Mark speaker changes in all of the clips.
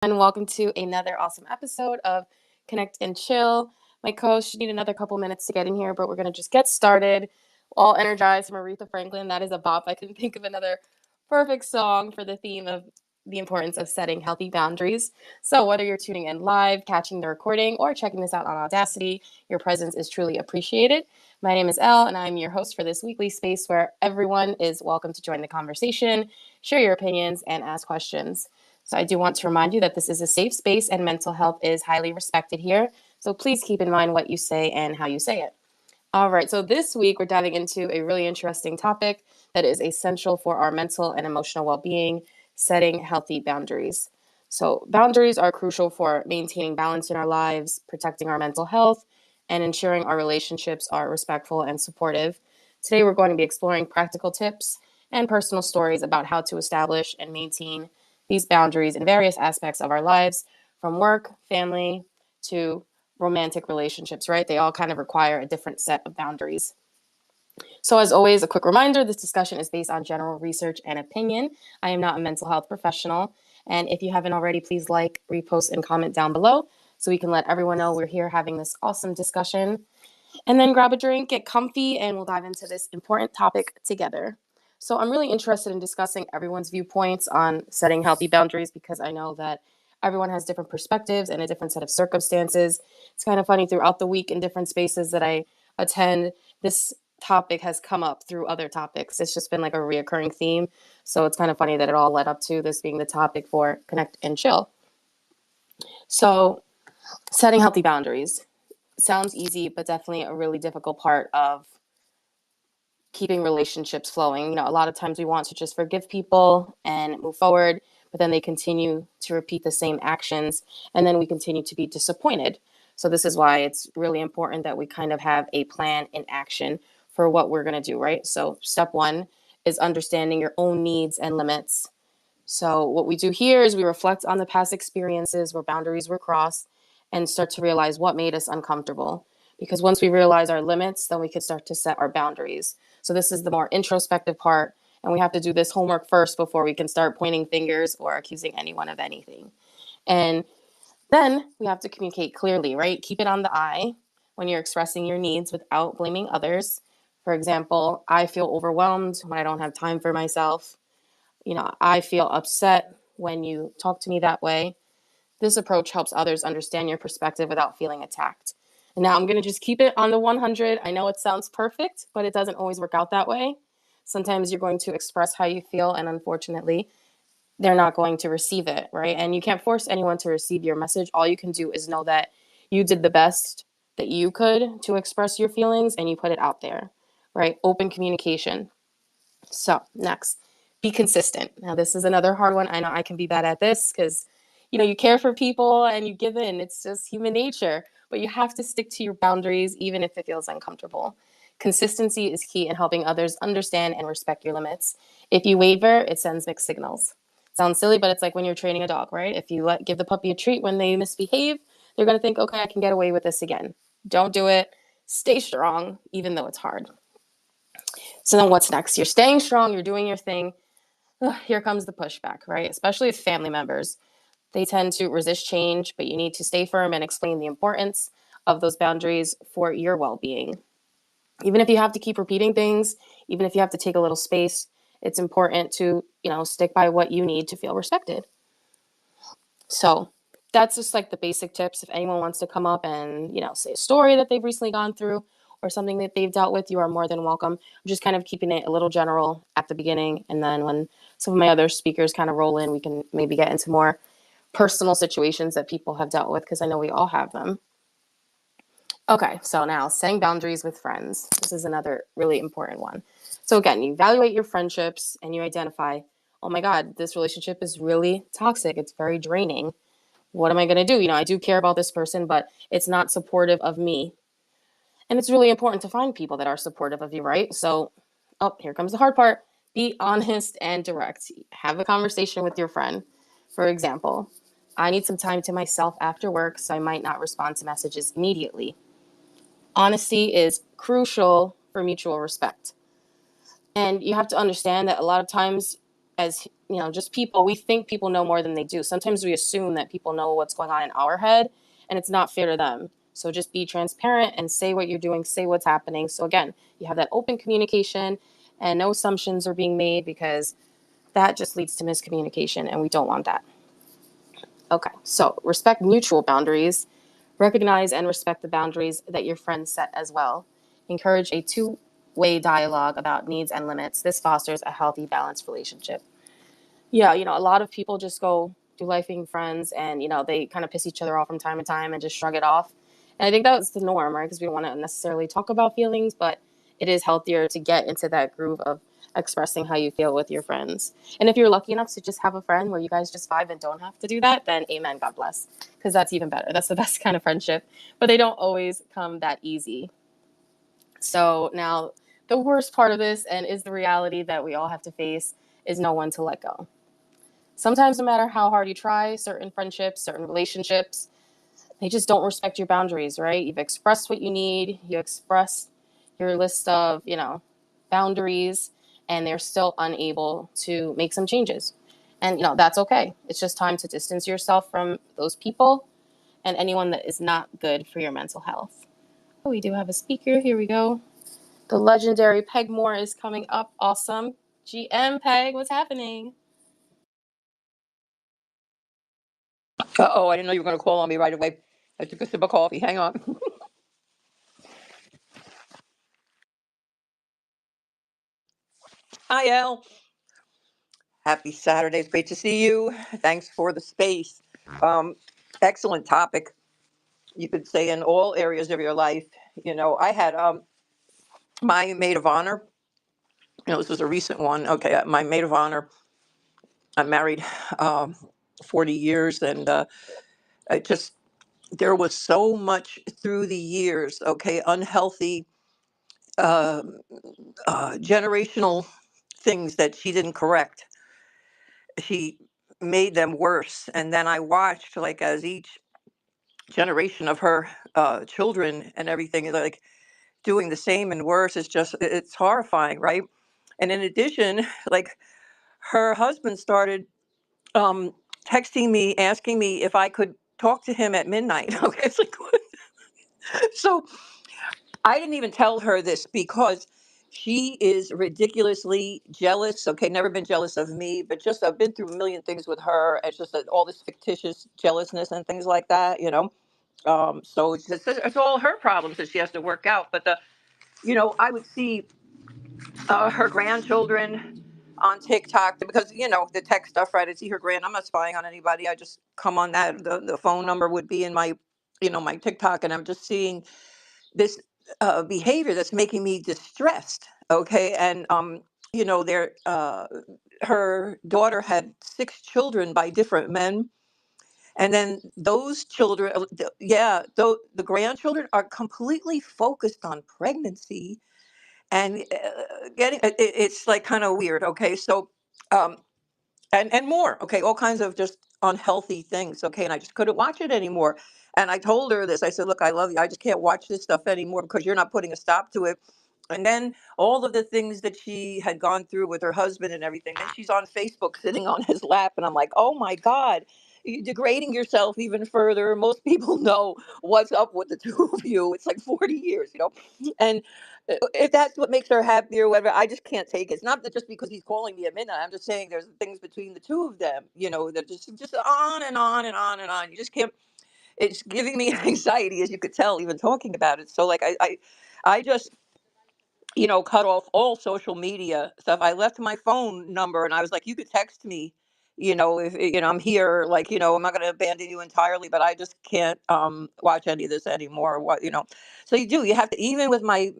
Speaker 1: and welcome to another awesome episode of Connect and Chill. My co-host should need another couple minutes to get in here, but we're going to just get started. All energized from Aretha Franklin. That is a bop. I couldn't think of another perfect song for the theme of the importance of setting healthy boundaries. So whether you're tuning in live, catching the recording, or checking this out on Audacity, your presence is truly appreciated. My name is Elle, and I'm your host for this weekly space where everyone is welcome to join the conversation, share your opinions, and ask questions. So I do want to remind you that this is a safe space and mental health is highly respected here. So please keep in mind what you say and how you say it. All right, so this week we're diving into a really interesting topic that is essential for our mental and emotional well-being, setting healthy boundaries. So boundaries are crucial for maintaining balance in our lives, protecting our mental health, and ensuring our relationships are respectful and supportive. Today we're going to be exploring practical tips and personal stories about how to establish and maintain these boundaries in various aspects of our lives, from work, family, to romantic relationships, right? They all kind of require a different set of boundaries. So, as always, a quick reminder this discussion is based on general research and opinion. I am not a mental health professional. And if you haven't already, please like, repost, and comment down below so we can let everyone know we're here having this awesome discussion. And then grab a drink, get comfy, and we'll dive into this important topic together. So, I'm really interested in discussing everyone's viewpoints on setting healthy boundaries because I know that everyone has different perspectives and a different set of circumstances. It's kind of funny throughout the week in different spaces that I attend, this topic has come up through other topics. It's just been like a reoccurring theme. So, it's kind of funny that it all led up to this being the topic for Connect and Chill. So, setting healthy boundaries sounds easy, but definitely a really difficult part of keeping relationships flowing. A lot of times we want to just forgive people and move forward, but then they continue to repeat the same actions, and then we continue to be disappointed. So this is why it's really important that we kind of have a plan in action for what we're going to do, right? So step one is understanding your own needs and limits. So what we do here is we reflect on the past experiences where boundaries were crossed and start to realize what made us uncomfortable. Because once we realize our limits, then we can start to set our boundaries. So this is the more introspective part, and we have to do this homework first before we can start pointing fingers or accusing anyone of anything. And then we have to communicate clearly, right? Keep it on the I when you're expressing your needs without blaming others. For example, I feel overwhelmed when I don't have time for myself. I feel upset when you talk to me that way. This approach helps others understand your perspective without feeling attacked. And now I'm going to just keep it on the 100. I know it sounds perfect, but it doesn't always work out that way. Sometimes you're going to express how you feel, and unfortunately, they're not going to receive it, right? And you can't force anyone to receive your message. All you can do is know that you did the best that you could to express your feelings and you put it out there, right? Open communication. So, next, be consistent. Now, this is another hard one. I know I can be bad at this because, you care for people and you give in. It's just human nature. But you have to stick to your boundaries even if it feels uncomfortable. Consistency is key in helping others understand and respect your limits. If you waver, it sends mixed signals. Sounds silly, but it's like when you're training a dog, right? If you give the puppy a treat when they misbehave, they're going to think, okay, I can get away with this again. Don't do it. Stay strong, even though it's hard. So then what's next? You're staying strong, you're doing your thing. Ugh, here comes the pushback, right? Especially with family members. They tend to resist change, but you need to stay firm and explain the importance of those boundaries for your well-being. Even if you have to keep repeating things, even if you have to take a little space, it's important to, stick by what you need to feel respected. So that's just like the basic tips. If anyone wants to come up and, say a story that they've recently gone through or something that they've dealt with, you are more than welcome. I'm just kind of keeping it a little general at the beginning. And then when some of my other speakers kind of roll in, we can maybe get into more personal situations that people have dealt with because I know we all have them. Okay, so now setting boundaries with friends. This is another really important one. So again, you evaluate your friendships and you identify, oh my God, this relationship is really toxic. It's very draining. What am I going to do? I do care about this person, but it's not supportive of me. And it's really important to find people that are supportive of you, right? So, here comes the hard part. Be honest and direct. Have a conversation with your friend. For example, I need some time to myself after work, so I might not respond to messages immediately. Honesty is crucial for mutual respect. And you have to understand that a lot of times as just people, we think people know more than they do. Sometimes we assume that people know what's going on in our head, and it's not fair to them. So just be transparent and say what you're doing, say what's happening. So again, you have that open communication and no assumptions are being made, because that just leads to miscommunication and we don't want that. Okay, so respect mutual boundaries. Recognize and respect the boundaries that your friends set as well. Encourage a two-way dialogue about needs and limits. This fosters a healthy, balanced relationship. Yeah, a lot of people just go through life being friends, and they kind of piss each other off from time to time and just shrug it off. And I think that's the norm, right? Because we don't want to necessarily talk about feelings, but it is healthier to get into that groove of expressing how you feel with your friends. And if you're lucky enough to just have a friend where you guys just vibe and don't have to do that, then amen, God bless, because that's even better. That's the best kind of friendship, but they don't always come that easy. So now the worst part of this, and is the reality that we all have to face, is no one to let go. Sometimes, no matter how hard you try, certain friendships, certain relationships, they just don't respect your boundaries, right? You've expressed what you need, you expressed your list of, boundaries, and they're still unable to make some changes. And, that's okay. It's just time to distance yourself from those people and anyone that is not good for your mental health. Oh, we do have a speaker. Here we go. The legendary Peg Moore is coming up. Awesome. GM Peg, what's happening?
Speaker 2: Uh-oh, I didn't know you were going to call on me right away. I took a sip of coffee. Hang on. Hi, Elle. Happy Saturday. It's great to see you. Thanks for the space. Um, Excellent topic. You could say in all areas of your life. I had my maid of honor. This was a recent one. Okay, my maid of honor. I'm married 40 years, and I just there was so much through the years. Okay, unhealthy uh, generational things that she didn't correct. She made them worse. And then I watched, like, as each generation of her children and everything, like, doing the same and worse. It's horrifying, right? And in addition, like, her husband started um, texting me, asking me if I could talk to him at midnight. Okay, it's like, what? So I didn't even tell her this because she is ridiculously jealous. Okay, never been jealous of me, but just I've been through a million things with her. It's just that all this fictitious jealousness and things like that. So it's all her problems that she has to work out. But I would see her grandchildren on TikTok because the tech stuff, right? I see her I'm not spying on anybody. I just come on that. The phone number would be in my my TikTok, and I'm just seeing this behavior that's making me distressed. Okay, and there her daughter had 6 children by different men, and then those children, yeah, the grandchildren are completely focused on pregnancy and getting it's like kind of weird. Okay, so um, and more. Okay, all kinds of just unhealthy things. Okay, and I just couldn't watch it anymore. And I told her this. I said, "Look, I love you. I just can't watch this stuff anymore because you're not putting a stop to it." And then all of the things that she had gone through with her husband and everything. Then she's on Facebook sitting on his lap, and I'm like, "Oh my God." You're degrading yourself even further. Most people know what's up with the two of you. It's like 40 years. And if that's what makes her happy or whatever, I just can't take it. It's not that just because he's calling me at midnight. I'm just saying there's things between the two of them, that just on and on and on and on. You just can't. It's giving me anxiety, as you could tell, even talking about it. So like I just cut off all social media stuff. I left my phone number, and I was like, you could text me. If I'm here, like, I'm not going to abandon you entirely, but I just can't watch any of this anymore. So you have to, even with my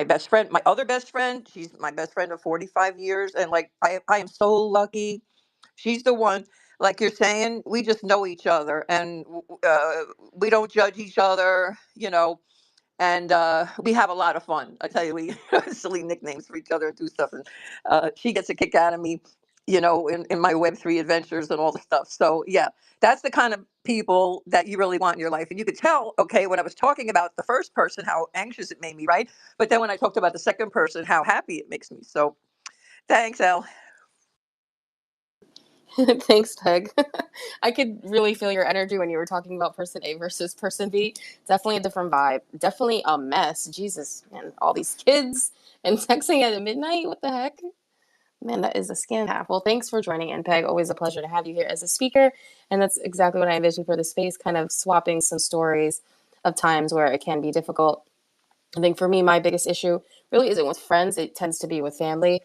Speaker 2: best friend, my other best friend. She's my best friend of 45 years. And like, I am so lucky. She's the one, like you're saying, we just know each other and we don't judge each other. And we have a lot of fun. I tell you, we silly nicknames for each other and do stuff. And she gets a kick out of me, in my Web3 adventures and all the stuff. So, yeah, that's the kind of people that you really want in your life. And you could tell, okay, when I was talking about the first person, how anxious it made me, right? But then when I talked about the second person, how happy it makes me. So, thanks, Elle.
Speaker 1: Thanks, Peg. I could really feel your energy when you were talking about person A versus person B. Definitely a different vibe. Definitely a mess. Jesus, man, all these kids and texting at midnight. What the heck? Man, that is a scam half. Well, thanks for joining in, Peg. Always a pleasure to have you here as a speaker. And that's exactly what I envisioned for the space, kind of swapping some stories of times where it can be difficult. I think for me, my biggest issue really isn't with friends. It tends to be with family.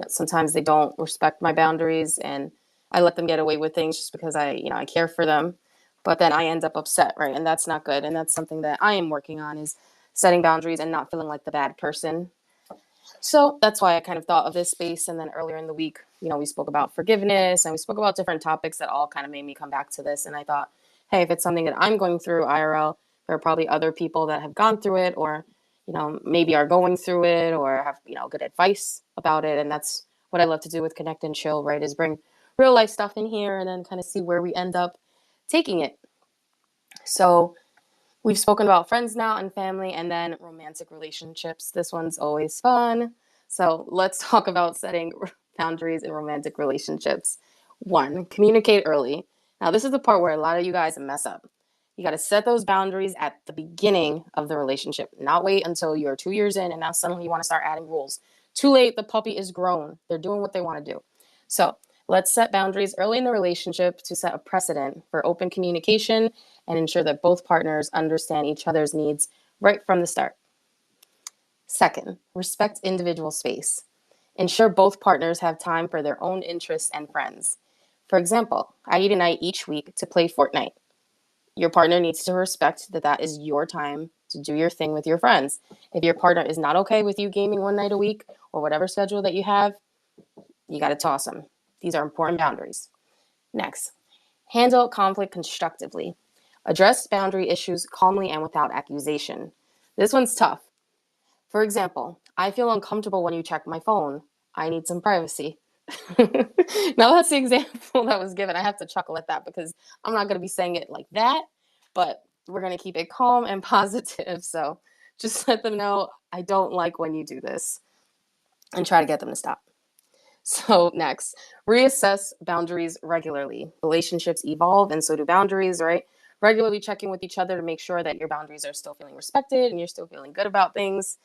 Speaker 1: Sometimes they don't respect my boundaries and I let them get away with things just because I care for them. But then I end up upset, right? And that's not good. And that's something that I am working on is setting boundaries and not feeling like the bad person. So that's why I kind of thought of this space. And then earlier in the week, we spoke about forgiveness and we spoke about different topics that all kind of made me come back to this. And I thought, hey, if it's something that I'm going through IRL, there are probably other people that have gone through it or, maybe are going through it or have, good advice about it. And that's what I love to do with Connect and Chill, right? Is bring real life stuff in here and then kind of see where we end up taking it. So we've spoken about friends now and family and then romantic relationships. This one's always fun. So let's talk about setting boundaries in romantic relationships. One, communicate early. Now, this is the part where a lot of you guys mess up. You got to set those boundaries at the beginning of the relationship, not wait until you're 2 years in and now suddenly you want to start adding rules. Too late, the puppy is grown. They're doing what they want to do. So let's set boundaries early in the relationship to set a precedent for open communication and ensure that both partners understand each other's needs right from the start. Second, respect individual space. Ensure both partners have time for their own interests and friends. For example, I need a night each week to play Fortnite. Your partner needs to respect that that is your time to do your thing with your friends. If your partner is not okay with you gaming one night a week or whatever schedule that you have, you got to toss them. These are important boundaries. Next, handle conflict constructively. Address boundary issues calmly and without accusation. This one's tough. For example, I feel uncomfortable when you check my phone. I need some privacy. Now that's the example that was given. I have to chuckle at that because I'm not going to be saying it like that, but we're going to keep it calm and positive. So just let them know I don't like when you do this and try to get them to stop. So next, reassess boundaries regularly. Relationships evolve and so do boundaries, right? Regularly checking with each other to make sure that your boundaries are still feeling respected and you're still feeling good about things.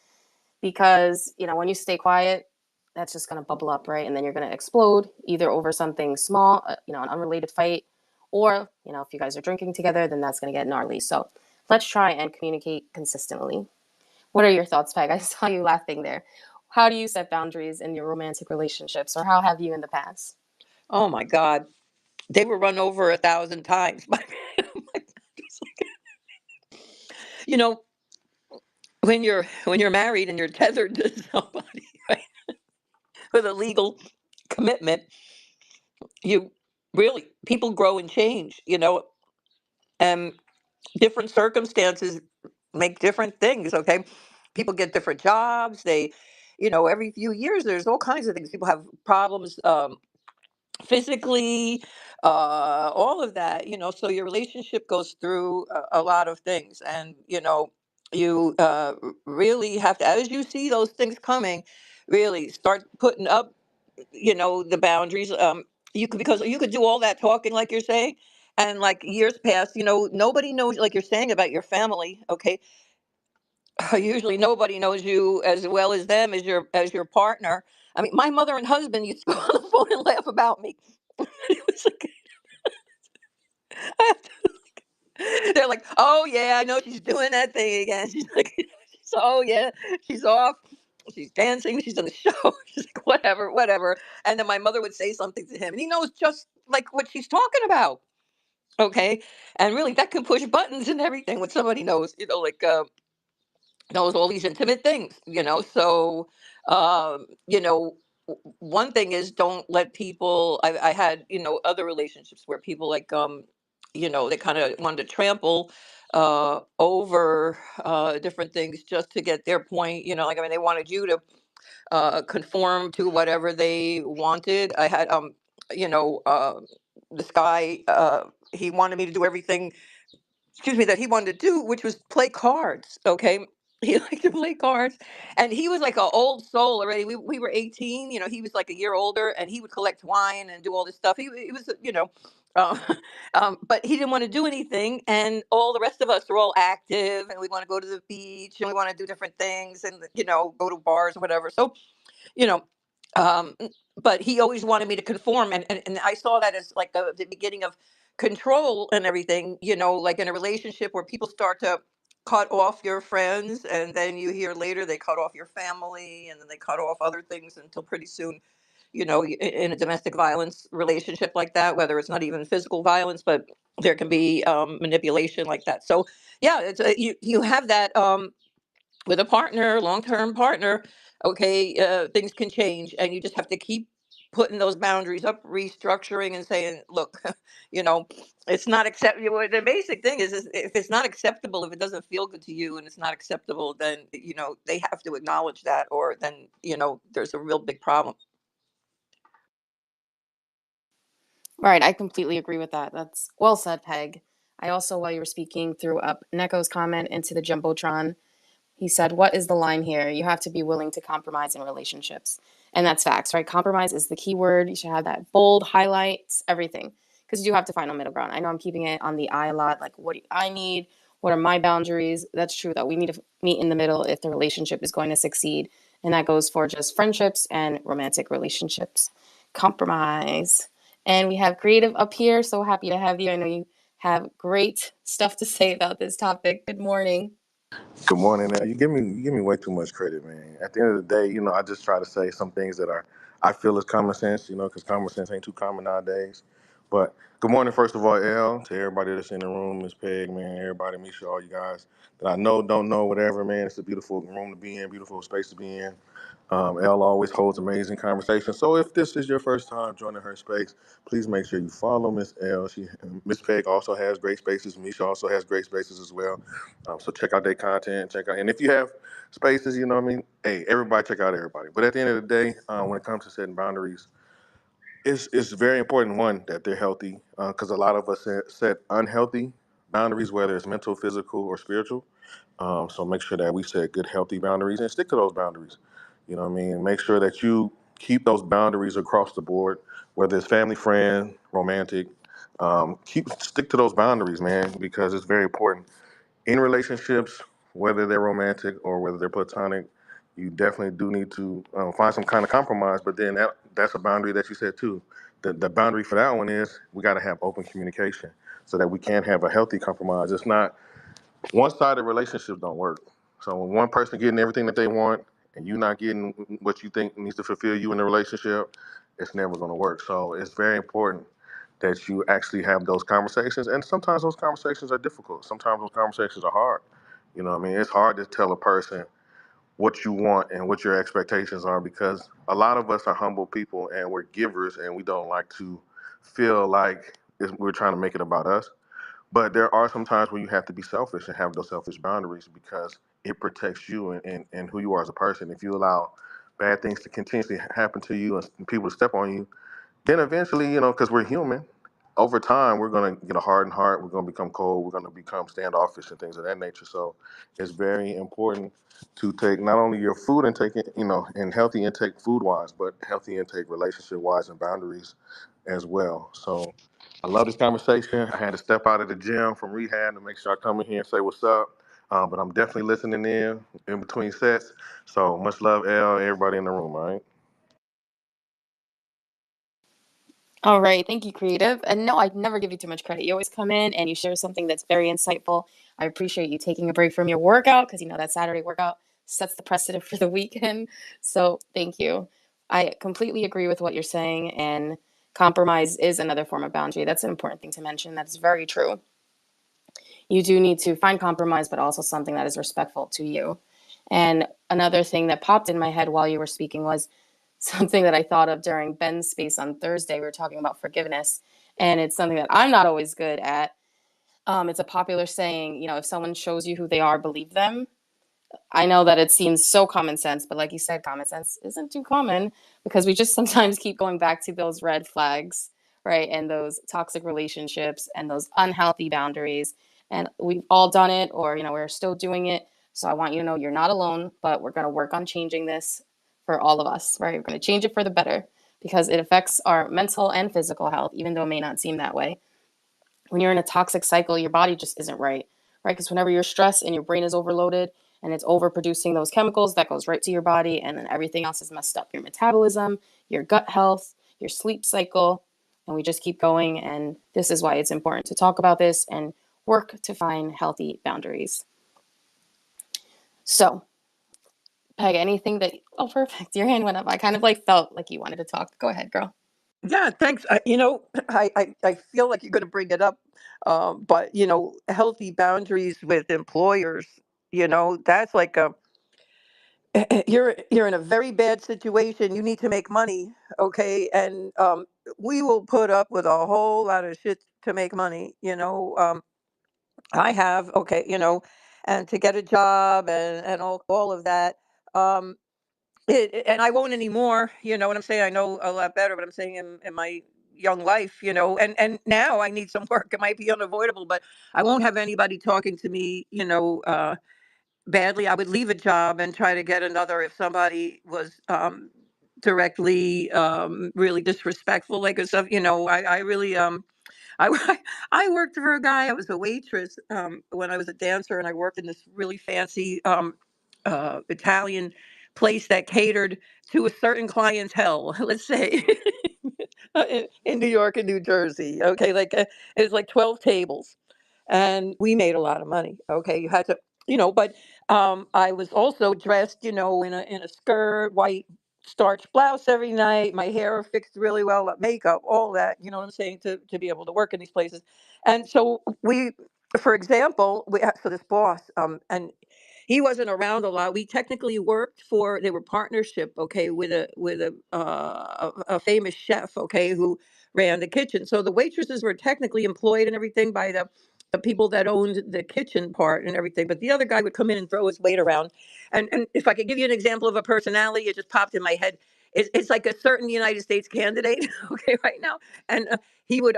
Speaker 1: Because, when you stay quiet, that's just going to bubble up, right? And then you're going to explode either over something small, an unrelated fight, or, if you guys are drinking together, then that's going to get gnarly. So let's try and communicate consistently. What are your thoughts, Peg? I saw you laughing there. How do you set boundaries in your romantic relationships, or how have you in the past?
Speaker 2: Oh my God, they were run over 1,000 times. You know, when you're married and you're tethered to somebody, right, with a legal commitment, you really people grow and change. And different circumstances make different things. Okay, people get different jobs. Every few years there's all kinds of things. People have problems. Physically, all of that, so your relationship goes through a lot of things. And, you really have to, as you see those things coming, really start putting up, the boundaries. Because you could do all that talking, like you're saying, and like years pass, nobody knows, like you're saying about your family. Okay. Usually nobody knows you as well as them, as your partner. I mean, my mother and husband used to go on the phone and laugh about me. It was like, they're like, "Oh yeah, I know she's doing that thing again." She's like, "Oh yeah, she's off. She's dancing. She's on the show." She's like, "Whatever, whatever." And then my mother would say something to him, and he knows just like what she's talking about. Okay, and really, that can push buttons and everything when somebody knows, knows all these intimate things. So, one thing is, don't let people. I had, other relationships where people, like, they kind of wanted to trample over different things just to get their point. Like, I mean, they wanted you to conform to whatever they wanted. I had, this guy, he wanted me to do everything, excuse me, that he wanted to do, which was play cards. Okay. He liked to play cards, and he was like an old soul already. We were 18. He was like a year older, and he would collect wine and do all this stuff. He was, uh, but he didn't want to do anything. And all the rest of us are all active, and we want to go to the beach, and we want to do different things, and go to bars or whatever. So you know um but he always wanted me to conform, and I saw that as like the beginning of control and everything, like in a relationship where people start to cut off your friends, and then you hear later they cut off your family, and then they cut off other things until pretty soon, in a domestic violence relationship like that, whether it's not even physical violence, but there can be manipulation like that. So yeah, you have that with a partner, long-term partner. Okay, things can change, and you just have to keep putting those boundaries up, restructuring, and saying, look, you know it's not acceptable. The basic thing is if it's not acceptable, if it doesn't feel good to you and it's not acceptable, then they have to acknowledge that, or then there's a real big problem.
Speaker 1: Right, I completely agree with that. That's well said, Peg. I also, while you were speaking, threw up Neko's comment into the Jumbotron. He said, "What is the line here? You have to be willing to compromise in relationships." And that's facts, right? Compromise is the key word. You should have that bold, highlights, everything. Because you do have to find a middle ground. I know I'm keeping it on the I a lot. Like, what do I need? What are my boundaries? That's true, though. We need to meet in the middle if the relationship is going to succeed. And that goes for just friendships and romantic relationships. Compromise. And we have Creative up here. So happy to have you. I know you have great stuff to say about this topic. Good morning.
Speaker 3: Good morning. You give me way too much credit, man. At the end of the day, I just try to say some things that I feel is common sense, because common sense ain't too common nowadays. But good morning, first of all, L, to everybody that's in the room, Miss Peg, man, everybody, Misha, all you guys that I know, don't know, whatever, man. It's a beautiful room to be in, beautiful space to be in. Elle always holds amazing conversations. So if this is your first time joining her space, please make sure you follow Miss L. Miss Peg also has great spaces. Misha also has great spaces as well. So check out their content. And if you have spaces, you know what I mean. Hey, everybody, check out everybody. But at the end of the day, when it comes to setting boundaries, it's very important, one, that they're healthy, because a lot of us set unhealthy boundaries, whether it's mental, physical, or spiritual. So make sure that we set good, healthy boundaries and stick to those boundaries. You know what I mean? Make sure that you keep those boundaries across the board, whether it's family, friend, romantic. Stick to those boundaries, man, because it's very important in relationships, whether they're romantic or whether they're platonic. You definitely do need to find some kind of compromise. But then that's a boundary that you set too. The boundary for that one is we got to have open communication so that we can have a healthy compromise. It's not one-sided relationships don't work. So when one person getting everything that they want and you not getting what you think needs to fulfill you in the relationship, it's never going to work. So it's very important that you actually have those conversations. And sometimes those conversations are difficult. Sometimes those conversations are hard. You know what I mean? It's hard to tell a person what you want and what your expectations are, because a lot of us are humble people and we're givers and we don't like to feel like we're trying to make it about us. But there are some times where you have to be selfish and have those selfish boundaries because it protects you and who you are as a person. If you allow bad things to continuously happen to you and people to step on you, then eventually, because we're human, over time we're going to get a hardened heart. We're going to become cold. We're going to become standoffish and things of that nature. So it's very important to take not only your food intake, and healthy intake food wise, but healthy intake relationship wise and boundaries as well. So I love this conversation. I had to step out of the gym from rehab to make sure I come in here and say what's up. But I'm definitely listening in between sets. So much love, L, everybody in the room, all right?
Speaker 1: All right. Thank you, Creative. And no, I'd never give you too much credit. You always come in and you share something that's very insightful. I appreciate you taking a break from your workout because you know that Saturday workout sets the precedent for the weekend. So thank you. I completely agree with what you're saying. And compromise is another form of boundary. That's an important thing to mention. That's very true. You do need to find compromise, but also something that is respectful to you. And another thing that popped in my head while you were speaking was something that I thought of during Ben's space on Thursday. We were talking about forgiveness, and it's something that I'm not always good at. It's a popular saying, if someone shows you who they are, believe them. I know that it seems so common sense, but like you said, common sense isn't too common because we just sometimes keep going back to those red flags, right? And those toxic relationships and those unhealthy boundaries. And we've all done it, or, we're still doing it. So I want you to know you're not alone, but we're going to work on changing this for all of us, right? We're going to change it for the better because it affects our mental and physical health, even though it may not seem that way. When you're in a toxic cycle, your body just isn't right? Because whenever you're stressed and your brain is overloaded and it's overproducing those chemicals, that goes right to your body, and then everything else is messed up. Your metabolism, your gut health, your sleep cycle, and we just keep going. And this is why it's important to talk about this and work to find healthy boundaries. So, Peg, anything that, oh, perfect. Your hand went up. I kind of like felt like you wanted to talk. Go ahead, girl.
Speaker 2: Yeah, thanks. I feel like you're going to bring it up, but healthy boundaries with employers. That's like a you're in a very bad situation. You need to make money, okay, and we will put up with a whole lot of shit to make money. I have, okay, and to get a job and all of that. Um, and I won't anymore. You know what I'm saying? I know a lot better, but I'm saying in my young life, and now I need some work. It might be unavoidable, but I won't have anybody talking to me, badly. I would leave a job and try to get another if somebody was directly really disrespectful, like or stuff. I really I I worked for a guy. I was a waitress when I was a dancer, and I worked in this really fancy Italian place that catered to a certain clientele. Let's say in New York and New Jersey. Okay, like it was like 12 tables, and we made a lot of money. Okay, you had to, but I was also dressed, in a skirt, white starch blouse every night, my hair fixed really well, makeup, all that. You know what I'm saying? To be able to work in these places, and so for example, so this boss, and he wasn't around a lot. We technically worked for, they were partnership, okay, with a famous chef, okay, who ran the kitchen. So the waitresses were technically employed and everything by the people that owned the kitchen part and everything. But the other guy would come in and throw his weight around. And if I could give you an example of a personality, it just popped in my head. It's like a certain United States candidate, okay, right now. And he would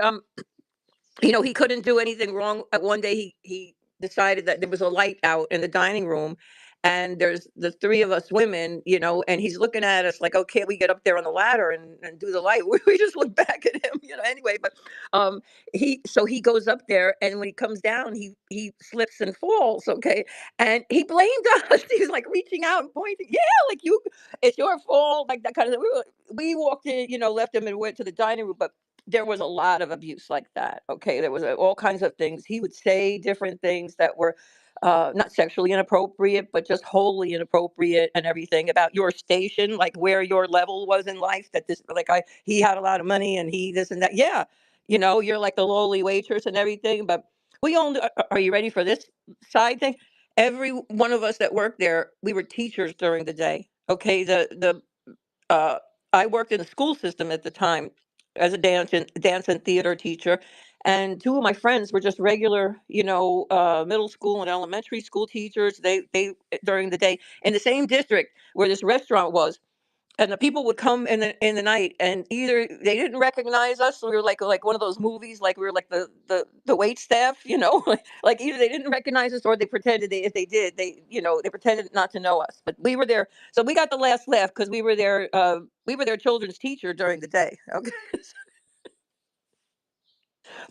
Speaker 2: he couldn't do anything wrong. One day he decided that there was a light out in the dining room, and there's the three of us women, and he's looking at us like, okay, we get up there on the ladder and do the light. We just look back at him, anyway. But he goes up there, and when he comes down, he slips and falls, okay, and he blamed us. He's like reaching out and pointing, yeah, like it's your fault, like that kind of thing. We walked in, left him and went to the dining room, but there was a lot of abuse like that. Okay, there was all kinds of things. He would say different things that were not sexually inappropriate, but just wholly inappropriate and everything about your station, like where your level was in life. That this, like he had a lot of money and he this and that. Yeah, you're like the lowly waitress and everything. But we all. Are you ready for this side thing? Every one of us that worked there, we were teachers during the day. Okay, uh, I worked in the school system at the time as a dance and theater teacher, and two of my friends were just regular, middle school and elementary school teachers. They during the day in the same district where this restaurant was, and the people would come in the night, and either they didn't recognize us, we were like one of those movies, like we were like the wait staff, like either they didn't recognize us or they pretended, if they did, they pretended not to know us, but we were there, so we got the last laugh because we were their children's teacher during the day. Okay.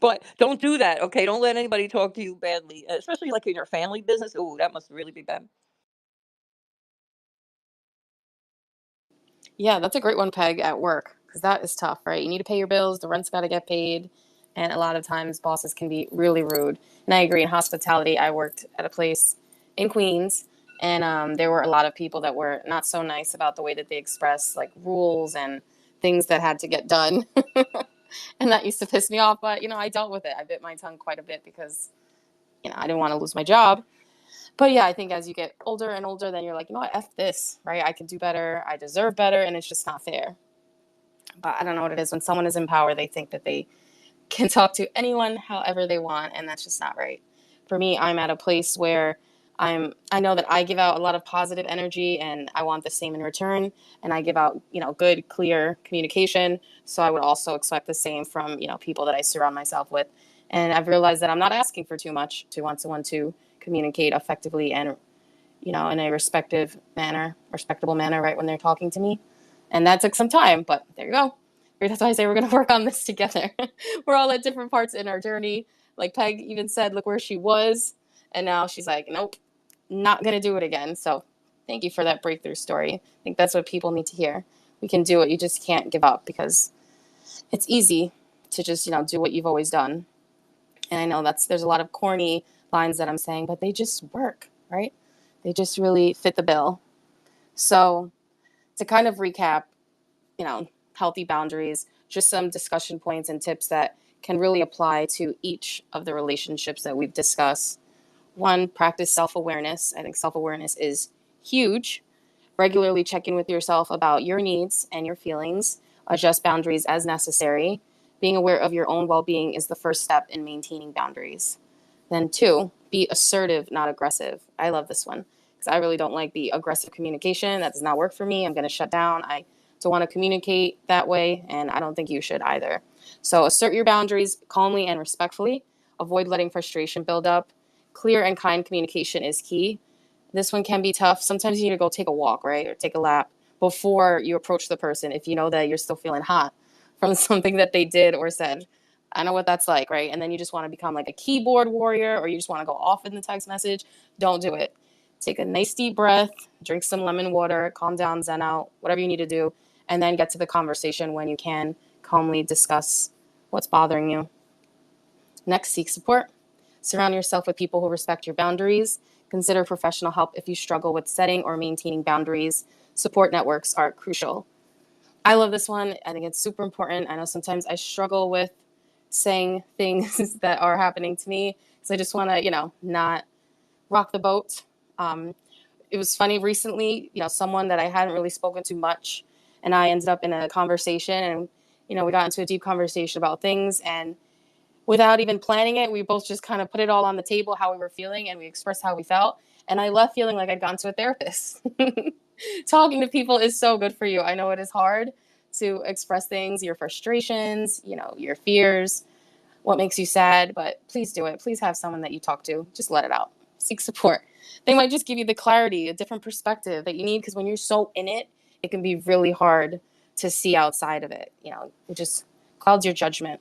Speaker 2: But don't do that, okay? Don't let anybody talk to you badly, especially like in your family business. Oh, that must really be bad.
Speaker 1: Yeah, that's a great one, Peg, at work, because that is tough, right? You need to pay your bills, the rent's got to get paid, and a lot of times bosses can be really rude. And I agree, in hospitality, I worked at a place in Queens, and there were a lot of people that were not so nice about the way that they express like rules and things that had to get done. And that used to piss me off, but I dealt with it. I bit my tongue quite a bit because I didn't want to lose my job. But yeah, I think as you get older and older, then you're like, what, F this, right? I can do better. I deserve better. And it's just not fair. But I don't know what it is. When someone is in power, they think that they can talk to anyone however they want. And that's just not right. For me, I'm at a place where I know that I give out a lot of positive energy and I want the same in return. And I give out, good, clear communication. So I would also expect the same from, people that I surround myself with. And I've realized that I'm not asking for too much to want someone to communicate effectively and in a respectable manner, right when they're talking to me. And that took some time, but there you go. That's why I say we're going to work on this together. We're all at different parts in our journey. Like Peg even said, look where she was. And now she's like, nope, not going to do it again. So thank you for that breakthrough story. I think that's what people need to hear. We can do it. You just can't give up, because it's easy to just, do what you've always done. And I know there's a lot of corny lines that I'm saying, but they just work, right? They just really fit the bill. So to kind of recap, healthy boundaries, just some discussion points and tips that can really apply to each of the relationships that we've discussed. One, practice self-awareness. I think self-awareness is huge. Regularly check in with yourself about your needs and your feelings. Adjust boundaries as necessary. Being aware of your own well-being is the first step in maintaining boundaries. Then two, be assertive, not aggressive. I love this one because I really don't like the aggressive communication. That does not work for me. I'm going to shut down. I don't want to communicate that way, and I don't think you should either. So assert your boundaries calmly and respectfully. Avoid letting frustration build up. Clear and kind communication is key. This one can be tough. Sometimes you need to go take a walk, right? Or take a lap before you approach the person if you know that you're still feeling hot from something that they did or said. I know what that's like, right? And then you just want to become like a keyboard warrior, or you just want to go off in the text message. Don't do it. Take a nice deep breath, drink some lemon water, calm down, zen out, whatever you need to do, and then get to the conversation when you can calmly discuss what's bothering you. Next, seek support. Surround yourself with people who respect your boundaries. Consider professional help if you struggle with setting or maintaining boundaries. Support networks are crucial. I love this one. I think it's super important. I know sometimes I struggle with saying things that are happening to me because I just want to, not rock the boat. Um, it was funny recently, someone that I hadn't really spoken to much, and I ended up in a conversation, and, we got into a deep conversation about things, and without even planning it, we both just kind of put it all on the table, how we were feeling, and we expressed how we felt. And I left feeling like I'd gone to a therapist. Talking to people is so good for you. I know it is hard to express things, your frustrations, your fears, what makes you sad, but please do it. Please have someone that you talk to. Just let it out. Seek support. They might just give you the clarity, a different perspective that you need, because when you're so in it, it can be really hard to see outside of it. It just clouds your judgment.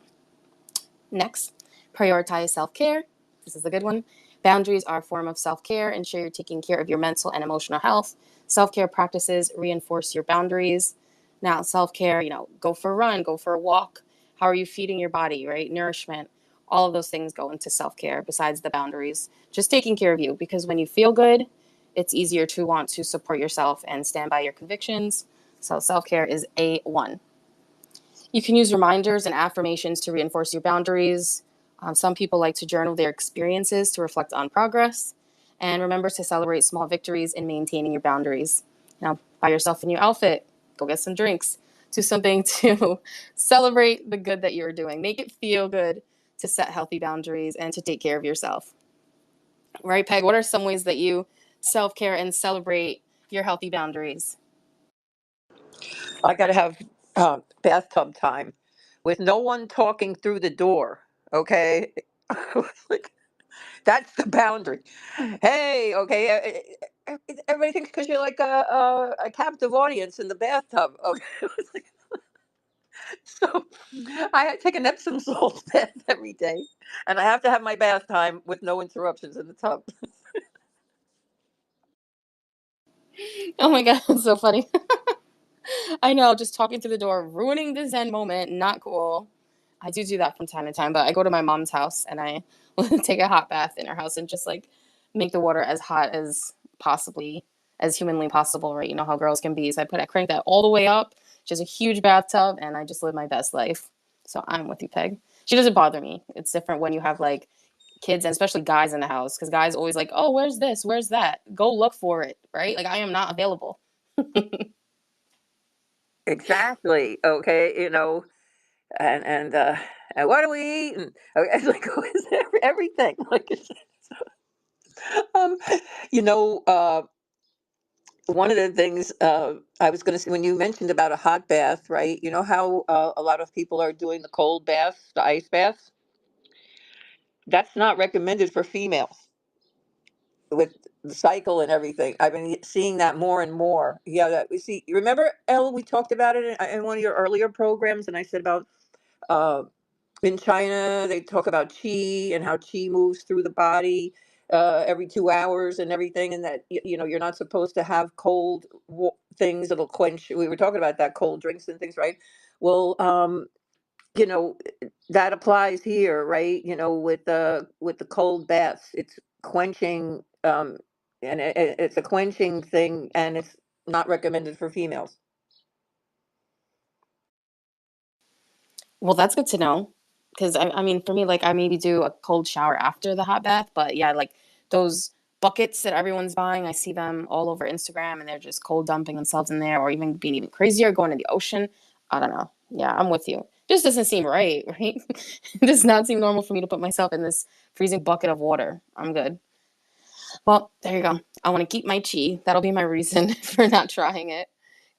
Speaker 1: Next, prioritize self-care. This is a good one. Boundaries are a form of self-care. Ensure you're taking care of your mental and emotional health. Self-care practices reinforce your boundaries. Now, self-care, go for a run, go for a walk. How are you feeding your body, right? Nourishment. All of those things go into self-care besides the boundaries. Just taking care of you, because when you feel good, it's easier to want to support yourself and stand by your convictions. So self-care is A1. You can use reminders and affirmations to reinforce your boundaries. Some people like to journal their experiences to reflect on progress. And remember to celebrate small victories in maintaining your boundaries. Now, buy yourself a new outfit, go get some drinks, do something to celebrate the good that you're doing. Make it feel good to set healthy boundaries and to take care of yourself. Right, Peg? What are some ways that you self-care and celebrate your healthy boundaries?
Speaker 2: I got to have bathtub time with no one talking through the door. Okay, like, that's the boundary. Hey, okay, everybody thinks because you're like a captive audience in the bathtub. Okay, so I take an Epsom salt bath every day, and I have to have my bath time with no interruptions in the tub.
Speaker 1: Oh my God, it's so funny. I know, just talking through the door, ruining the Zen moment, not cool. I do that from time to time, but I go to my mom's house and I take a hot bath in her house and just like make the water as hot as humanly possible, right? You know how girls can be. So I crank that all the way up, just a huge bathtub, and I just live my best life. So I'm with you, Peg. She doesn't bother me. It's different when you have like kids and especially guys in the house, because guys always like, oh, where's this? Where's that? Go look for it, right? Like I am not available.
Speaker 2: Exactly. Okay, and what do we eat? And okay, it's like it's everything. Like um, you know, uh, one of the things I was going to say when you mentioned about a hot bath, right? You know how a lot of people are doing the cold baths, the ice baths. That's not recommended for females with the cycle and everything. I've been seeing that more and more. Yeah, that we see. Remember, Elle, we talked about it in one of your earlier programs, and I said about uh, in China they talk about qi and how qi moves through the body every 2 hours and everything, and that you're not supposed to have cold things that'll quench. We were talking about that, cold drinks and things, right? Well, you know that applies here, right? With the cold baths, it's quenching, and it's a quenching thing, and it's not recommended for females.
Speaker 1: Well, that's good to know. Because I mean, for me, like I maybe do a cold shower after the hot bath, but yeah, like those buckets that everyone's buying, I see them all over Instagram, and they're just cold dumping themselves in there, or even being even crazier, going to the ocean. I don't know. Yeah, I'm with you. Just doesn't seem right, right? It does not seem normal for me to put myself in this freezing bucket of water. I'm good. Well, there you go. I want to keep my chi. That'll be my reason for not trying it.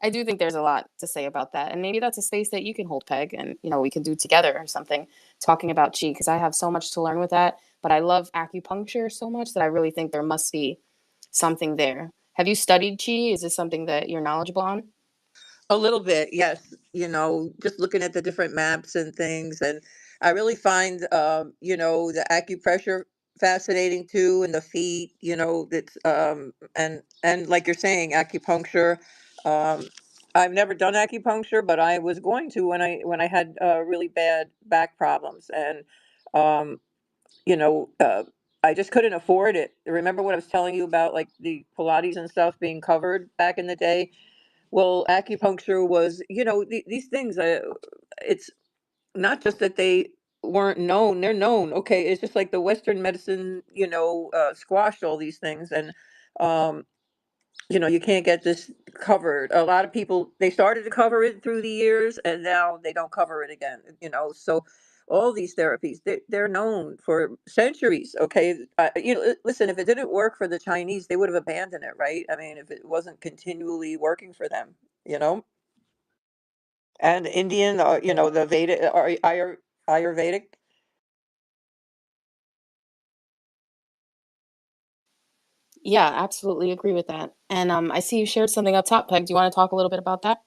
Speaker 1: I do think there's a lot to say about that. And maybe that's a space that you can hold, Peg, and we can do together or something, talking about chi, because I have so much to learn with that. But I love acupuncture so much that I really think there must be something there. Have you studied chi? Is this something that you're knowledgeable on?
Speaker 2: A little bit, yes. Just looking at the different maps and things, and I really find, the acupressure fascinating too, and the feet. That's and like you're saying, acupuncture. Um, I've never done acupuncture, but I was going to when I had really bad back problems, and um, you know, uh, I just couldn't afford it. Remember what I was telling you about, like the Pilates and stuff being covered back in the day? Well, acupuncture was, these things. It's not just that they weren't known; they're known. Okay, it's just like the Western medicine, squashed all these things, and um, you can't get this covered. A lot of people, they started to cover it through the years, and now they don't cover it again. So all these therapies, they're known for centuries. Okay, listen, if it didn't work for the Chinese, they would have abandoned it, right? I mean, if it wasn't continually working for them, you know. And Indian, the Vedic, Ayurvedic.
Speaker 1: Yeah, absolutely agree with that. And I see you shared something up top, Peg. Do you want to talk a little bit about that?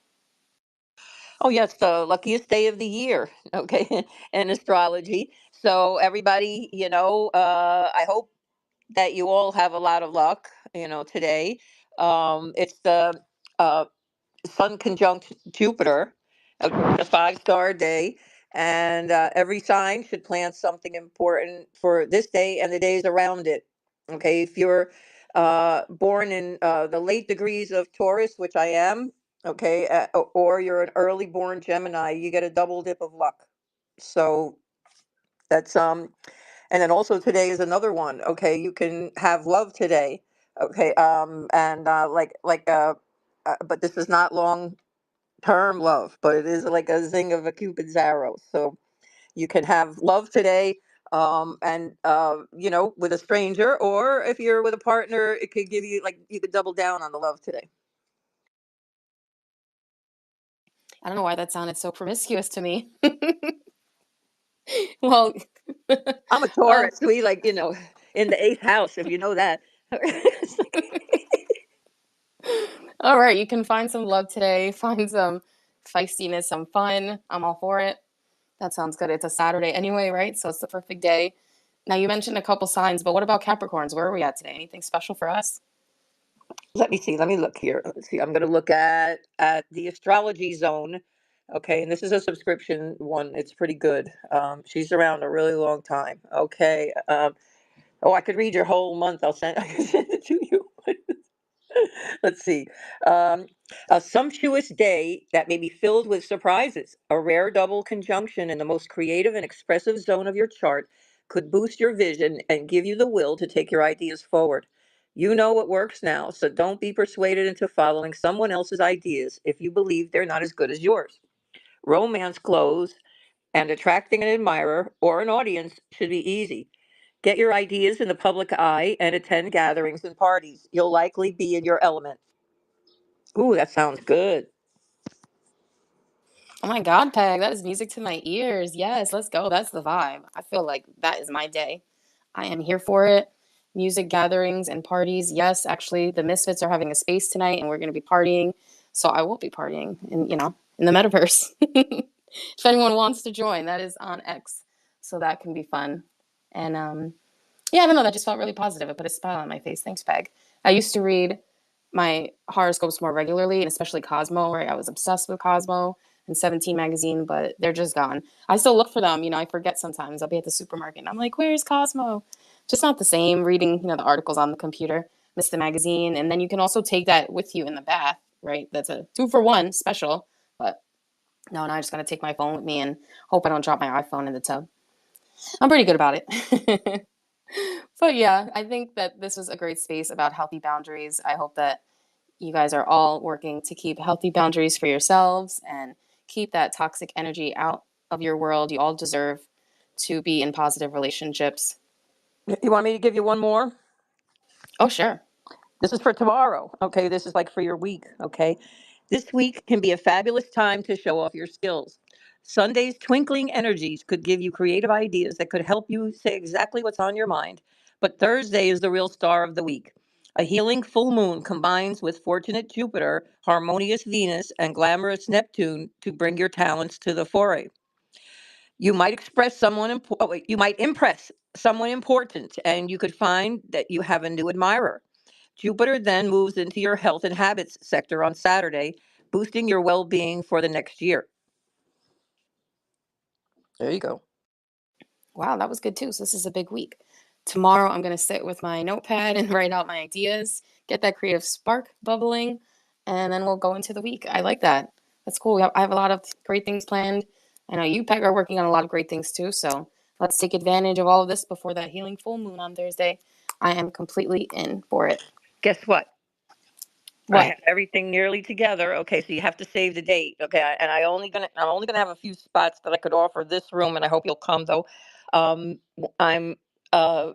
Speaker 2: Oh, yes, the luckiest day of the year, okay, in astrology. So everybody, I hope that you all have a lot of luck, today. It's the uh, Sun conjunct Jupiter, a 5-star day, and every sign should plan something important for this day and the days around it. Okay, if you're born in the late degrees of Taurus, which I am, okay, or you're an early born Gemini, you get a double dip of luck. So that's and then also today is another one. Okay, you can have love today. Okay, and but this is not long term love, but it is like a zing of a Cupid's arrow. So you can have love today, and with a stranger, or if you're with a partner, it could give you, like, you could double down on the love today.
Speaker 1: I don't know why that sounded so promiscuous to me. Well,
Speaker 2: I'm a
Speaker 1: uh,
Speaker 2: Taurus. We, like, in the eighth house, if you know that. It's like-
Speaker 1: all right, you can find some love today, find some feistiness, some fun. I'm all for it. That sounds good. It's a Saturday anyway, right? So it's the perfect day. Now, you mentioned a couple signs, but what about Capricorns? Where are we at today? Anything special for us?
Speaker 2: Let me see. Let me look here. Let's see. I'm going to look at the astrology zone. Okay, and this is a subscription one. It's pretty good. She's around a really long time. Okay. Oh, I could read your whole month. I can send it to you. Let's see. Um, a sumptuous day that may be filled with surprises. A rare double conjunction in the most creative and expressive zone of your chart could boost your vision and give you the will to take your ideas forward. You know what works now, so don't be persuaded into following someone else's ideas if you believe they're not as good as yours. Romance clothes and attracting an admirer or an audience should be easy. Get your ideas in the public eye and attend gatherings and parties. You'll likely be in your element. Ooh, that sounds good.
Speaker 1: Oh my God, Peg, that is music to my ears. Yes, let's go. That's the vibe. I feel like that is my day. I am here for it. music gatherings and parties. Yes, actually, the Misfits are having a space tonight, and we're going to be partying. So I will be partying, in the metaverse. If anyone wants to join, that is on X, so that can be fun. And yeah, I don't know. That just felt really positive. It put a smile on my face. Thanks, Peg. I used to read my horoscopes more regularly, and especially Cosmo, right? I was obsessed with Cosmo and 17 magazine, but they're just gone. I still look for them. I forget sometimes. I'll be at the supermarket and I'm like, where's Cosmo? Just not the same reading, the articles on the computer, miss the magazine. And then you can also take that with you in the bath, right? That's a 2-for-1 special. But no, I just got to take my phone with me and hope I don't drop my iPhone in the tub. I'm pretty good about it. But yeah, I think that this was a great space about healthy boundaries. I hope that you guys are all working to keep healthy boundaries for yourselves and keep that toxic energy out of your world. You all deserve to be in positive relationships.
Speaker 2: You want me to give you one more?
Speaker 1: Oh, sure.
Speaker 2: This is for tomorrow. Okay. This is like for your week. Okay. This week can be a fabulous time to show off your skills. Sunday's twinkling energies could give you creative ideas that could help you say exactly what's on your mind. But Thursday is the real star of the week. A healing full moon combines with fortunate Jupiter, harmonious Venus, and glamorous Neptune to bring your talents to the fore. You might impress someone important, and you could find that you have a new admirer. Jupiter then moves into your health and habits sector on Saturday, boosting your well being for the next year. There you go.
Speaker 1: Wow, that was good too. So this is a big week. Tomorrow, I'm going to sit with my notepad and write out my ideas, get that creative spark bubbling, and then we'll go into the week. I like that. That's cool. I have a lot of great things planned. I know you, Peg, are working on a lot of great things too. So let's take advantage of all of this before that healing full moon on Thursday. I am completely in for it.
Speaker 2: Guess what? I
Speaker 1: What?
Speaker 2: have everything nearly together. Okay, so you have to save the date. Okay, and I'm only gonna have a few spots that I could offer this room, and I hope you'll come though. I'm uh,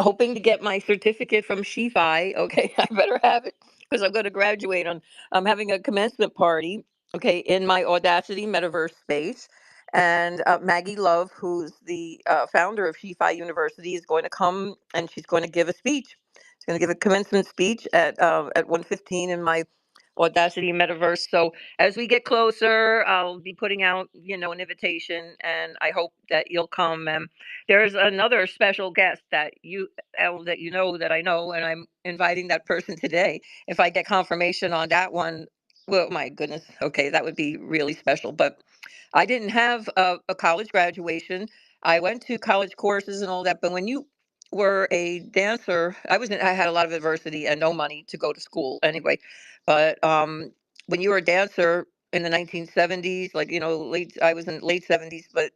Speaker 2: hoping to get my certificate from Shi-Fi. Okay, I better have it because I'm going to graduate on. I'm having a commencement party. Okay, in my Audacity metaverse space, and Maggie Love, who's the founder of Shi-Fi University, is going to come and she's going to give a speech. She's going to give a commencement speech at 1:15 in my Audacity metaverse. So as we get closer, I'll be putting out an invitation, and I hope that you'll come. There's another special guest that you know that I know, and I'm inviting that person today. If I get confirmation on that one, well, my goodness, okay, that would be really special. But I didn't have a college graduation. I went to college courses and all that, but when you were a dancer, I had a lot of adversity and no money to go to school anyway. But when you were a dancer in the 1970s, like late, I was in late 70s, but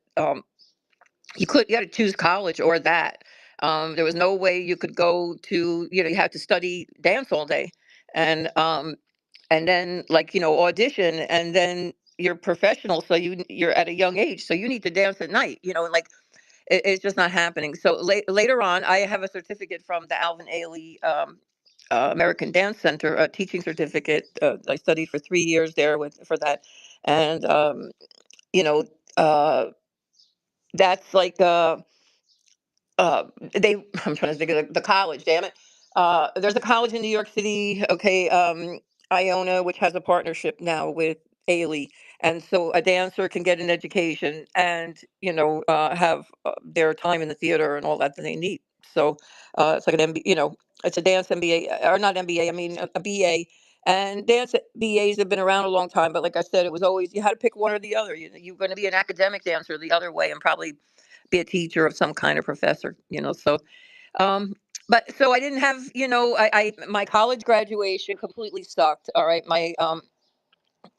Speaker 2: you had to choose college or that. There was no way you could go to, you had to study dance all day, and then like audition, and then you're professional, so you're at a young age, so you need to dance at night, and like it's just not happening. So later on, I have a certificate from the Alvin Ailey American Dance Center, a teaching certificate. I studied for 3 years there for that, and you know. Uh, that's like they I'm trying to think of the college, damn it. There's a college in New York City, okay, Iona, which has a partnership now with Ailey, and so a dancer can get an education and have their time in the theater and all that they need. So it's like an MBA, it's a dance MBA, or not MBA, I mean a BA. And dance BAs have been around a long time, but like I said, it was always you had to pick one or the other. You're going to be an academic dancer the other way, and probably be a teacher of some kind of professor. So um but so I didn't have, I my college graduation completely sucked. All right, my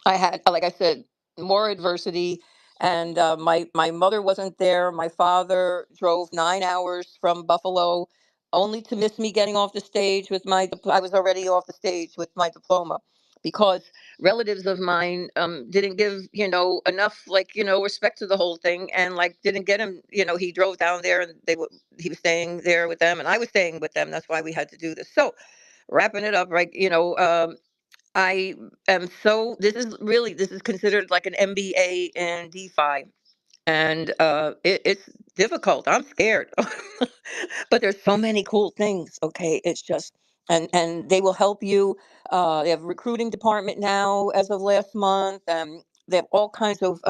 Speaker 2: I had, like I said, more adversity, and my mother wasn't there. My father drove 9 hours from Buffalo, only to miss me getting off the stage with I was already off the stage with my diploma, because relatives of mine didn't give enough, like respect to the whole thing, and like didn't get him. He drove down there, and he was staying there with them, and I was staying with them. That's why we had to do this. So wrapping it up, right? I am so this is considered like an MBA in DeFi. and it's difficult. I'm scared, but there's so many cool things. Okay, it's just and they will help you. They have a recruiting department now as of last month. They have all kinds of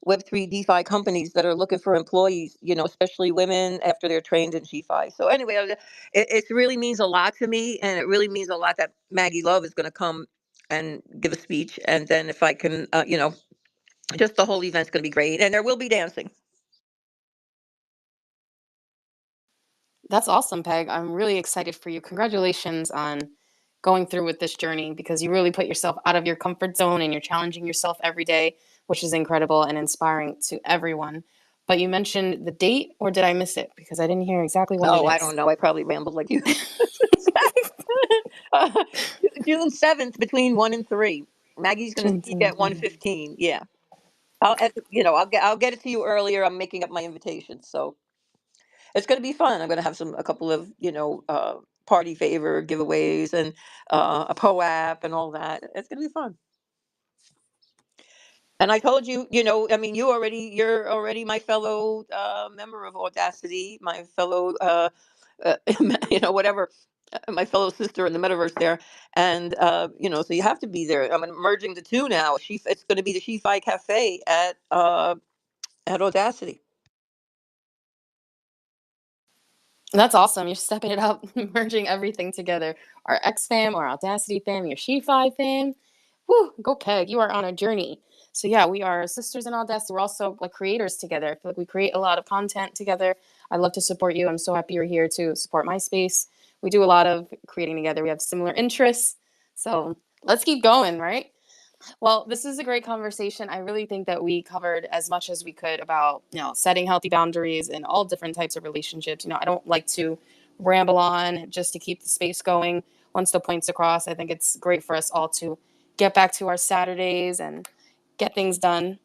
Speaker 2: Web3 DeFi companies that are looking for employees. Especially women after they're trained in DeFi. So anyway, it really means a lot to me, and it really means a lot that Maggie Love is going to come and give a speech, and then if I can, just the whole event's going to be great, and there will be dancing.
Speaker 1: That's awesome, Peg. I'm really excited for you. Congratulations on going through with this journey because you really put yourself out of your comfort zone and you're challenging yourself every day, which is incredible and inspiring to everyone. But you mentioned the date, or did I miss it? Because I didn't hear exactly when it
Speaker 2: Oh, I
Speaker 1: is.
Speaker 2: don't know. I probably rambled like you. uh, June 7th between 1 and 3. Maggie's going to
Speaker 1: June
Speaker 2: speak at
Speaker 1: 17th.
Speaker 2: 1:15. Yeah. I'll get it to you earlier. I'm making up my invitation. So it's going to be fun. I'm going to have a couple of, party favor giveaways and a POAP and all that. It's going to be fun. And I told you, I mean, you're already my fellow member of Audacity, my fellow, uh, whatever, my fellow sister in the metaverse there. And, so you have to be there. I'm merging the two now. It's going to be the She-Fi Cafe at Audacity.
Speaker 1: That's awesome. You're stepping it up, merging everything together. Our X fam, our Audacity fam, your She-Fi fam. Whew, go Peg. You are on a journey. So yeah, we are sisters in Audacity. We're also like creators together. I feel like we create a lot of content together. I'd love to support you. I'm so happy you're here to support my space. We do a lot of creating together. We have similar interests. So let's keep going, right? Well, this is a great conversation. I really think that we covered as much as we could about, setting healthy boundaries in all different types of relationships. I don't like to ramble on just to keep the space going. Once the point's across, I think it's great for us all to get back to our Saturdays and get things done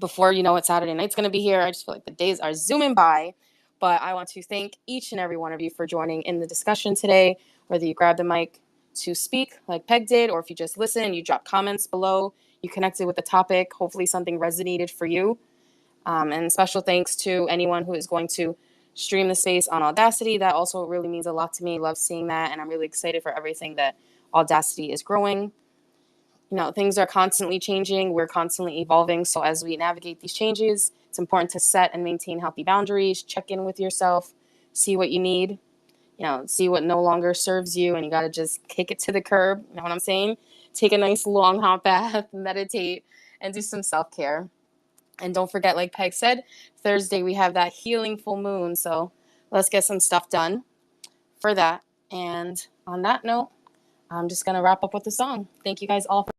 Speaker 1: before you know what Saturday night's going to be here. I just feel like the days are zooming by. But I want to thank each and every one of you for joining in the discussion today, whether you grabbed the mic to speak like Peg did, or if you just listened, you dropped comments below, you connected with the topic, hopefully something resonated for you. And special thanks to anyone who is going to stream the space on Audacity. That also really means a lot to me. Love seeing that, and I'm really excited for everything that Audacity is growing. Things are constantly changing. We're constantly evolving. So as we navigate these changes, it's important to set and maintain healthy boundaries, check in with yourself, see what you need, see what no longer serves you, and you got to just kick it to the curb. You know what I'm saying? Take a nice long hot bath, meditate, and do some self-care. And don't forget, like Peg said, Thursday we have that healing full moon. So let's get some stuff done for that. And on that note, I'm just going to wrap up with the song. Thank you guys all for